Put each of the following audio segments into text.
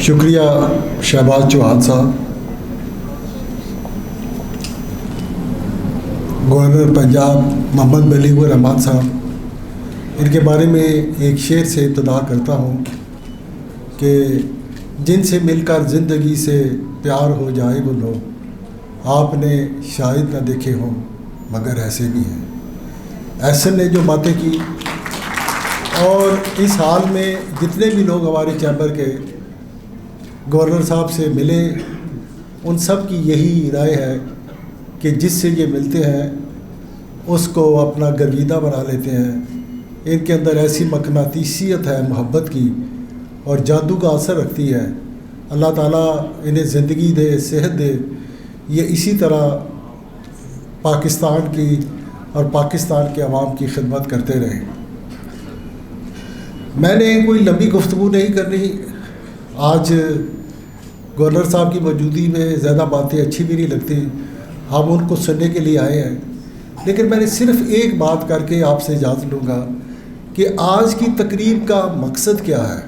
शुक्रिया शहबाज चौहान साहब, गवर्नर पंजाब मोहम्मद बलीगुर रहमान साहब। इनके बारे में एक शेर से इब्तिदा करता हूँ कि जिनसे मिलकर ज़िंदगी से प्यार हो जाए वो लोग, आपने शायद न देखे हों मगर ऐसे भी हैं। एहसन ने जो बातें की और इस हाल में जितने भी लोग हमारे चैम्बर के गवर्नर साहब से मिले, उन सब की यही राय है कि जिससे ये मिलते हैं उसको अपना गर्विदा बना लेते हैं। इनके अंदर ऐसी मकनातीसियत है मोहब्बत की और जादू का असर रखती है। अल्लाह ताला इन्हें ज़िंदगी दे, सेहत दे, ये इसी तरह पाकिस्तान की और पाकिस्तान के अवाम की खिदमत करते रहें। मैंने कोई लंबी गुफ्तगू नहीं करनी। आज गवर्नर साहब की मौजूदगी में ज़्यादा बातें अच्छी भी नहीं लगती, हम उनको सुनने के लिए आए हैं। लेकिन मैंने सिर्फ एक बात करके आपसे इजाज़त लूँगा कि आज की तकरीब का मकसद क्या है।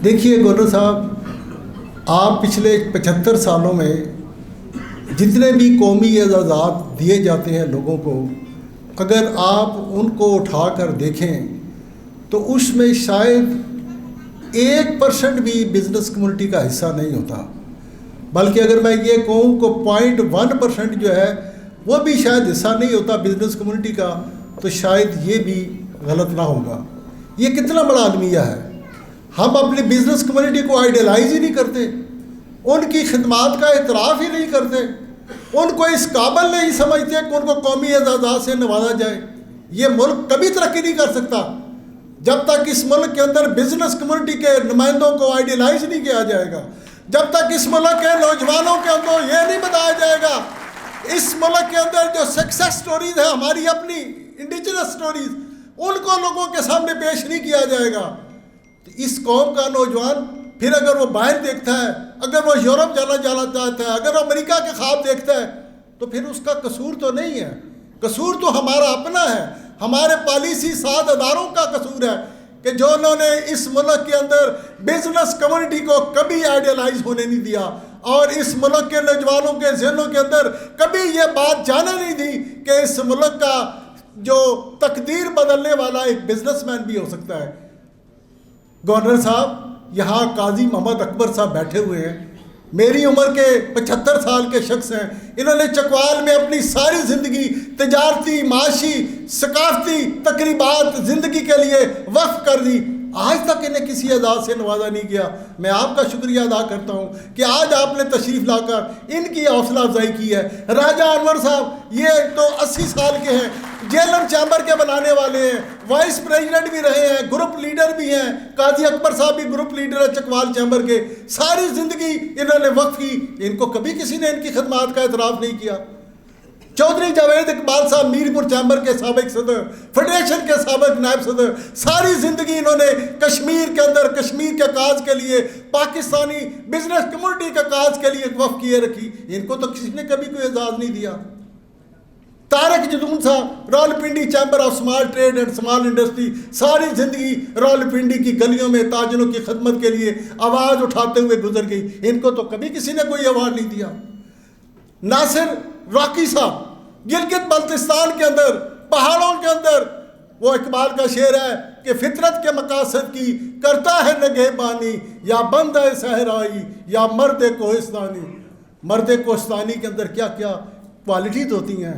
देखिए गवर्नर साहब, आप पिछले 75 सालों में जितने भी कौमी एजाज़ात दिए जाते हैं लोगों को, अगर आप उनको उठा कर देखें तो उसमें शायद 1% भी बिज़नेस कम्युनिटी का हिस्सा नहीं होता। बल्कि अगर मैं ये कहूँ को 0.1% जो है वो भी शायद हिस्सा नहीं होता बिज़नेस कम्युनिटी का, तो शायद ये भी गलत ना होगा। ये कितना बड़ा अलमिया है। हम अपनी बिज़नेस कम्युनिटी को आइडियलाइज ही नहीं करते, उनकी खिदमात का एतराफ़ ही नहीं करते, उनको इस काबिल नहीं समझते कि उनको कौमी एजाज़ात से नवाजा जाए। ये मुल्क कभी तरक्की नहीं कर सकता जब तक इस मुल्क के अंदर बिजनेस कम्युनिटी के नुमाइंदों को आइडियलाइज नहीं किया जाएगा, जब तक इस मुल्क के नौजवानों के अंदर ये नहीं बताया जाएगा, इस मुल्क के अंदर जो सक्सेस स्टोरीज है हमारी अपनी इंडिजिनस स्टोरीज, उनको लोगों के सामने पेश नहीं किया जाएगा, तो इस कौम का नौजवान फिर अगर वो बाहर देखता है, अगर वो यूरोप जाना चाहता है, अगर वो अमेरिका के ख्वाब देखता है, तो फिर उसका कसूर तो नहीं है। कसूर तो हमारा अपना है, हमारे पॉलिसी साध अदारों का कसूर है कि जो उन्होंने इस मुल्क के अंदर बिजनेस कम्युनिटी को कभी आइडियलाइज होने नहीं दिया और इस मुल्क के नौजवानों के ज़हनों के अंदर कभी ये बात जाने नहीं दी कि इस मुल्क का जो तकदीर बदलने वाला एक बिजनेसमैन भी हो सकता है। गवर्नर साहब, यहाँ काजी मोहम्मद अकबर साहब बैठे हुए हैं, मेरी उम्र के 75 साल के शख्स हैं। इन्होंने चकवाल में अपनी सारी ज़िंदगी तिजारती, माशी, सकाफती तकरीबात ज़िंदगी के लिए वक्फ कर दी। आज तक इन्हें किसी एजाज़ से नवाजा नहीं किया। मैं आपका शुक्रिया अदा करता हूँ कि आज आपने तशरीफ़ लाकर इनकी हौसला अफजाई की है। राजा अनवर साहब ये तो 80 साल के हैं, जेलम चैम्बर के बनाने वाले हैं, वाइस प्रेसिडेंट भी रहे हैं, ग्रुप लीडर भी हैं। काजी अकबर साहब भी ग्रुप लीडर है चकवाल चैम्बर के। सारी ज़िंदगी इन्होंने वक्फ की, इनको कभी किसी ने इनकी खदमात का एतराफ़ नहीं किया। चौधरी जावेद इकबाल साहब मीरपुर चैम्बर के साबिक सदर, फेडरेशन के साबिक नायब सदर, सारी ज़िंदगी इन्होंने कश्मीर के अंदर कश्मीर के काज के लिए, पाकिस्तानी बिजनेस कम्युनिटी के काज के लिए वक्फ किए रखी। इनको तो किसी ने कभी कोई एजाज़ नहीं दिया। तारक जदून साहब Rawalpindi chamber of small trade and small industry, सारी ज़िंदगी रावलपिंडी की गलियों में ताजरों की खदमत के लिए आवाज़ उठाते हुए गुजर गई। इनको तो कभी किसी ने कोई अवार्ड नहीं दिया। नासिर रॉकी साहब गिलगित बल्तिस्तान के अंदर पहाड़ों के अंदर, वो इकबाल का शेर है कि फितरत के मकासद की करता है नगहबानी, या बंदा सहराई या मर्द कोहिस्तानी। मर्द कोहिस्तानी के अंदर क्या क्या क्वालिटीज़ होती हैं।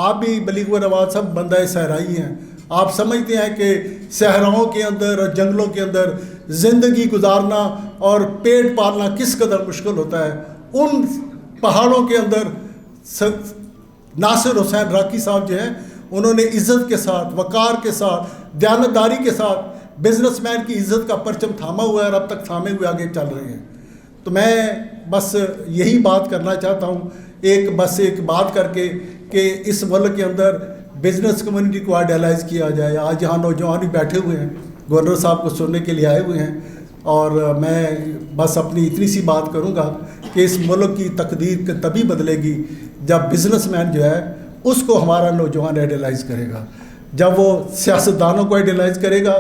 आप भी बलीगुर नवाज साहब बंदा सहराई हैं। आप समझते हैं कि सहराओं के अंदर और जंगलों के अंदर ज़िंदगी गुजारना और पेट पालना किस कदर मुश्किल होता है। उन पहाड़ों के अंदर नासिर हुसैन राकी साहब जो हैं, उन्होंने इज़्ज़त के साथ, वक़ार के साथ, दयानतदारी के साथ बिजनेसमैन की इज़्ज़त का परचम थामा हुआ है और अब तक थामे हुए आगे चल रहे हैं। तो मैं बस यही बात करना चाहता हूँ, एक बात करके कि इस मुल्क के अंदर बिजनेस कम्युनिटी को आइडियलाइज़ किया जाए। आज यहाँ नौजवान भी बैठे हुए हैं, गवर्नर साहब को सुनने के लिए आए हुए हैं, और मैं बस अपनी इतनी सी बात करूँगा कि इस मुल्क की तकदीर तभी बदलेगी जब बिजनेसमैन जो है उसको हमारा नौजवान आइडियलाइज़ करेगा, जब वो सियासतदानों को आइडियलाइज़ करेगा,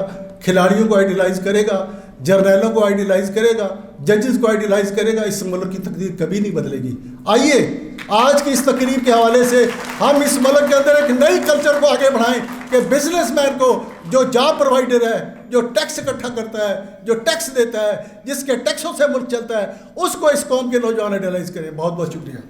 खिलाड़ियों को आइडियलाइज़ करेगा, جرنیلوں کو آئیڈیلائز کرے گا, ججز کو آئیڈیلائز کرے گا, اس ملک کی تقدیر کبھی نہیں بدلے گی. آئیے آج کی اس تقریب کے حوالے سے ہم اس ملک کے اندر ایک نئی کلچر کو آگے بڑھائیں کہ بزنس مین کو, جو جاب پرووائڈر ہے, جو ٹیکس اکٹھا کرتا ہے, جو ٹیکس دیتا ہے, جس کے ٹیکسوں سے ملک چلتا ہے, اس کو اس قوم کے نوجوان آئیڈیلائز کریں. بہت بہت شکریہ.